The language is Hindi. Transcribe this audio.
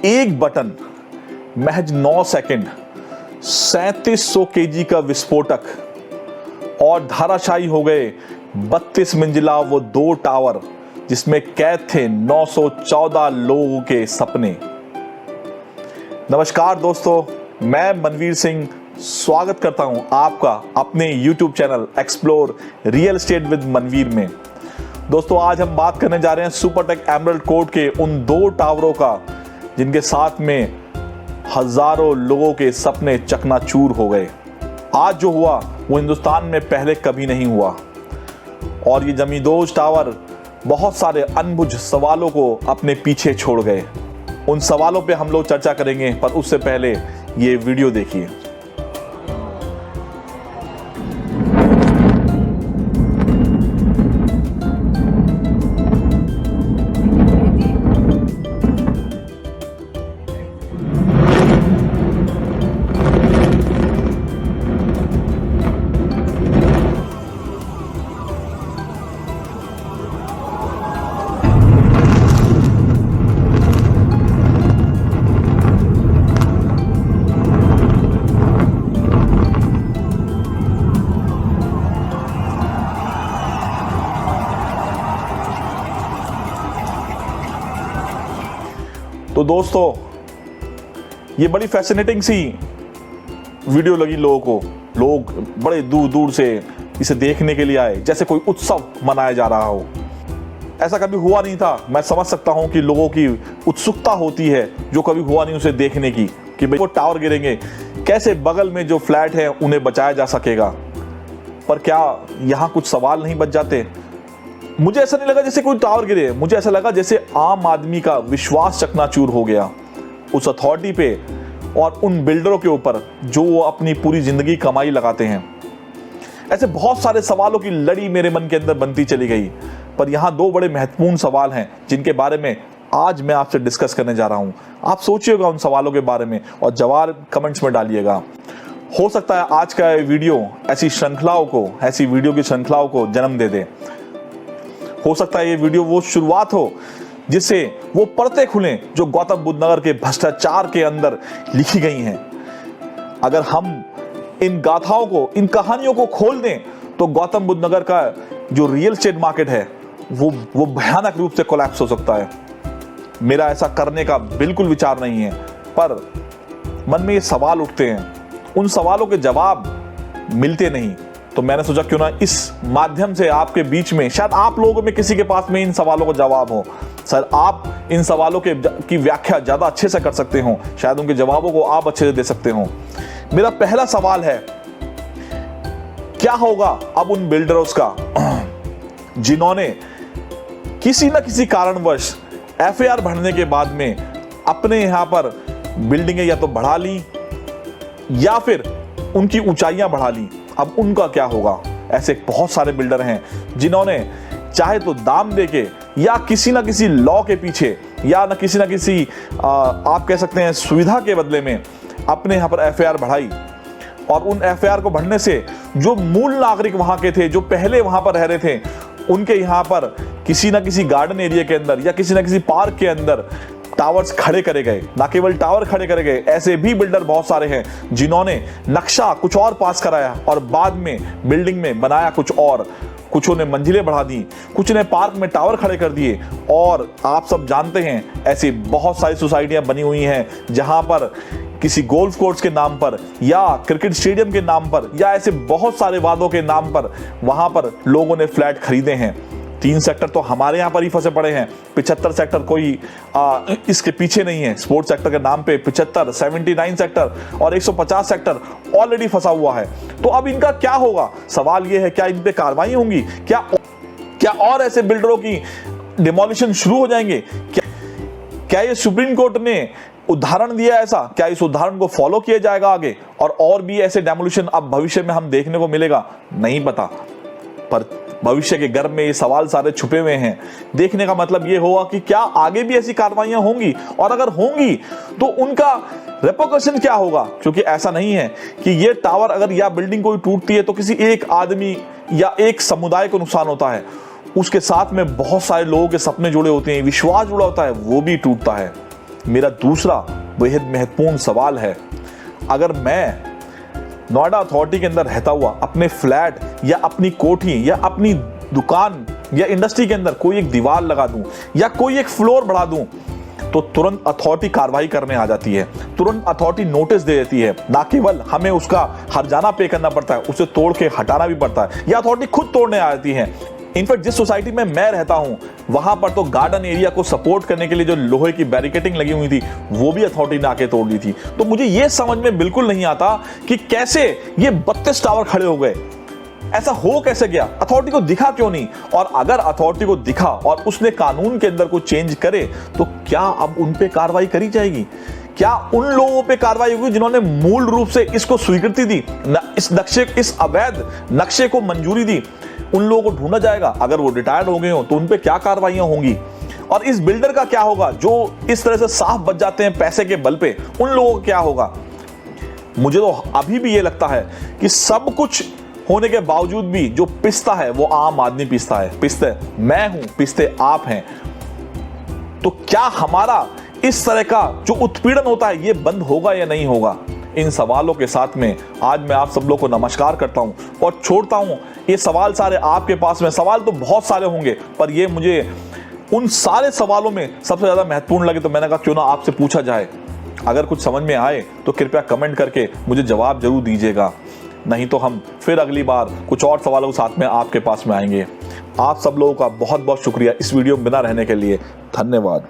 एक बटन, महज 9 सेकंड, 3700 केजी का विस्फोटक और धराशायी हो गए 32 मंजिला वो 2 टावर जिसमें कैद थे 914 लोगों के सपने। नमस्कार दोस्तों, मैं मनवीर सिंह स्वागत करता हूं आपका अपने YouTube channel explore real estate with Manveer में। दोस्तों, आज हम बात करने जा रहे हैं सुपरटेक एमराल्ड कोर्ट के उन 2 टावरों का जिनके साथ में हजारों लोगों के सपने चकनाचूर हो गए। आज जो हुआ वो हिंदुस्तान में पहले कभी नहीं हुआ और ये जमींदोज टावर बहुत सारे अनबुझ सवालों को अपने पीछे छोड़ गए। उन सवालों पे हम लोग चर्चा करेंगे, पर उससे पहले ये वीडियो देखिए। तो दोस्तों, ये बड़ी फैसिनेटिंग सी वीडियो लगी लोगों को। लोग बड़े दूर दूर से इसे देखने के लिए आए, जैसे कोई उत्सव मनाया जा रहा हो। ऐसा कभी हुआ नहीं था। मैं समझ सकता हूं कि लोगों की उत्सुकता होती है जो कभी हुआ नहीं उसे देखने की, कि भाई वो टावर गिरेंगे, कैसे बगल में जो फ्लैट है उन्हें बचाया जा सकेगा। पर क्या यहां कुछ सवाल नहीं बच जाते? मुझे ऐसा नहीं लगा जैसे कोई टावर गिरे, मुझे ऐसा लगा जैसे आम आदमी का विश्वास चकनाचूर हो गया उस अथॉरिटी पे और उन बिल्डरों के ऊपर जो वो अपनी पूरी जिंदगी कमाई लगाते हैं। ऐसे बहुत सारे सवालों की लड़ी मेरे मन के अंदर बनती चली गई, पर यहां 2 बड़े महत्वपूर्ण सवाल हैं जिनके बारे में आज मैं आपसे डिस्कस करने जा रहा हूं। आप सोचिएगा उन सवालों के बारे में और जवाब कमेंट्स में डालिएगा। हो सकता है आज का वीडियो ऐसी वीडियो की श्रृंखलाओं को जन्म दे दे। हो सकता है ये वीडियो वो शुरुआत हो जिससे वो परतें खुलें जो गौतम बुद्ध नगर के भ्रष्टाचार के अंदर लिखी गई हैं। अगर हम इन गाथाओं को, इन कहानियों को खोल दें तो गौतम बुद्ध नगर का जो रियल एस्टेट मार्केट है वो भयानक रूप से कोलैप्स हो सकता है। मेरा ऐसा करने का बिल्कुल विचार नहीं है, पर मन में ये सवाल उठते हैं, उन सवालों के जवाब मिलते नहीं। तो मैंने सोचा क्यों ना इस माध्यम से आपके बीच में, शायद आप लोगों में किसी के पास में इन सवालों का जवाब हो, सर आप इन सवालों की व्याख्या ज्यादा अच्छे से कर सकते हो, शायद उनके जवाबों को आप अच्छे से दे सकते हो। मेरा पहला सवाल है, क्या होगा अब उन बिल्डर्स का जिन्होंने किसी न किसी कारणवश एफआईआर भरने के बाद में अपने यहां पर बिल्डिंगें या तो बढ़ा ली या फिर उनकी ऊंचाइयां बढ़ा ली। अब उनका क्या होगा? ऐसे बहुत सारे बिल्डर हैं जिन्होंने चाहे तो दाम देके या किसी ना किसी लॉ के पीछे या ना किसी आप कह सकते हैं सुविधा के बदले में अपने यहाँ पर एफआईआर बढ़ाई, और उन एफआईआर को बढ़ने से जो मूल नागरिक वहां के थे, जो पहले वहां पर रह रहे थे, उनके यहाँ पर किसी ना किसी गार्डन एरिया के अंदर या किसी ना किसी पार्क के अंदर टावर्स खड़े करे गए। ना केवल टावर खड़े करे गए, ऐसे भी बिल्डर बहुत सारे हैं जिन्होंने नक्शा कुछ और पास कराया और बाद में बिल्डिंग में बनाया कुछ और। कुछों ने मंजिलें बढ़ा दी, कुछ ने पार्क में टावर खड़े कर दिए, और आप सब जानते हैं ऐसी बहुत सारी सोसाइटियां बनी हुई हैं जहां पर किसी गोल्फ कोर्स के नाम पर या क्रिकेट स्टेडियम के नाम पर या ऐसे बहुत सारे वादों के नाम पर वहां पर लोगों ने फ्लैट खरीदे हैं। 3 सेक्टर तो हमारे यहाँ पर ही फंसे पड़े हैं, 75 सेक्टर कोई इसके पीछे नहीं है। स्पोर्ट्स सेक्टर के नाम पे 75, 79 सेक्टर और 150 सेक्टर ऑलरेडी फंसा हुआ है। तो अब इनका क्या होगा? सवाल ये है, क्या इन पे कार्रवाई होंगी? क्या और ऐसे बिल्डरों की डिमोलिशन शुरू हो जाएंगे? क्या ये सुप्रीम कोर्ट ने उदाहरण दिया ऐसा? क्या इस उदाहरण को फॉलो किया जाएगा आगे और भी ऐसे डेमोलिशन अब भविष्य में हम देखने को मिलेगा? नहीं पता, पर भविष्य के गर्भ में ये सवाल सारे छुपे हुए हैं। देखने का मतलब ये होगा कि क्या आगे भी ऐसी कार्रवाइयां होंगी, और अगर होंगी तो उनका रेपोकेशन क्या होगा? क्योंकि ऐसा नहीं है कि ये टावर अगर या बिल्डिंग कोई टूटती है तो किसी एक आदमी या एक समुदाय को नुकसान होता है, उसके साथ में बहुत सारे लोगों के सपने जुड़े होते हैं, विश्वास जुड़ा होता है, वो भी टूटता है। मेरा दूसरा बेहद महत्वपूर्ण सवाल है, अगर मैं नोएडा अथॉरिटी के अंदर रहता हुआ अपने फ्लैट या अपनी कोठी या अपनी दुकान या इंडस्ट्री के अंदर कोई एक दीवार लगा दूं या कोई एक फ्लोर बढ़ा दूं, तो तुरंत अथॉरिटी कार्रवाई करने आ जाती है, तुरंत अथॉरिटी नोटिस दे देती है। ना केवल हमें उसका हर्जाना पे करना पड़ता है, उसे तोड़ के हटाना भी पड़ता है, या अथॉरिटी खुद तोड़ने आ जाती है। इनफैक्ट जिस सोसाइटी में मैं रहता हूं, वहां पर तो गार्डन एरिया को सपोर्ट करने के लिए जो लोहे की बैरिकेडिंग लगी हुई थी, वो भी अथॉरिटी ने आके तोड़ दी थी। तो मुझे ये समझ में बिल्कुल नहीं आता कि कैसे ये 32 टावर खड़े हो गए, ऐसा हो कैसे गया, अथॉरिटी को दिखा क्यों नहीं? और अगर अथॉरिटी को दिखा और उसने कानून के अंदर कुछ चेंज करे, तो क्या अब उन पे कार्रवाई करी जाएगी? क्या उन लोगों पे कार्रवाई होगी जिन्होंने मूल रूप से इसको स्वीकृति दी, इस अवैध नक्शे को मंजूरी दी? उन लोगों को ढूंढा जाएगा। अगर वो रिटायर्ड हो गए हो तो उन पे क्या कार्रवाइयां होंगी? और इस बिल्डर का क्या होगा जो इस तरह से साफ बच जाते हैं पैसे के बल पे? उन लोगों का क्या होगा? मुझे तो अभी भी ये लगता है कि सब कुछ होने के बावजूद भी जो पिसता है वो आम आदमी पिसता है। पिसते मैं हूं, पिसते आप हैं। तो क्या हमारा इस तरह का जो उत्पीड़न होता है ये बंद होगा या नहीं होगा? इन सवालों के साथ में आज मैं आप सब लोग को नमस्कार करता हूं और छोड़ता हूं। ये सवाल सारे आपके पास में, सवाल तो बहुत सारे होंगे, पर ये मुझे उन सारे सवालों में सबसे ज्यादा महत्वपूर्ण लगे, तो मैंने कहा क्यों ना आपसे पूछा जाए। अगर कुछ समझ में आए तो कृपया कमेंट करके मुझे जवाब जरूर दीजिएगा, नहीं तो हम फिर अगली बार कुछ और सवालों के साथ में आपके पास में आएंगे। आप सब लोगों का बहुत बहुत शुक्रिया इस वीडियो में बना रहने के लिए। धन्यवाद।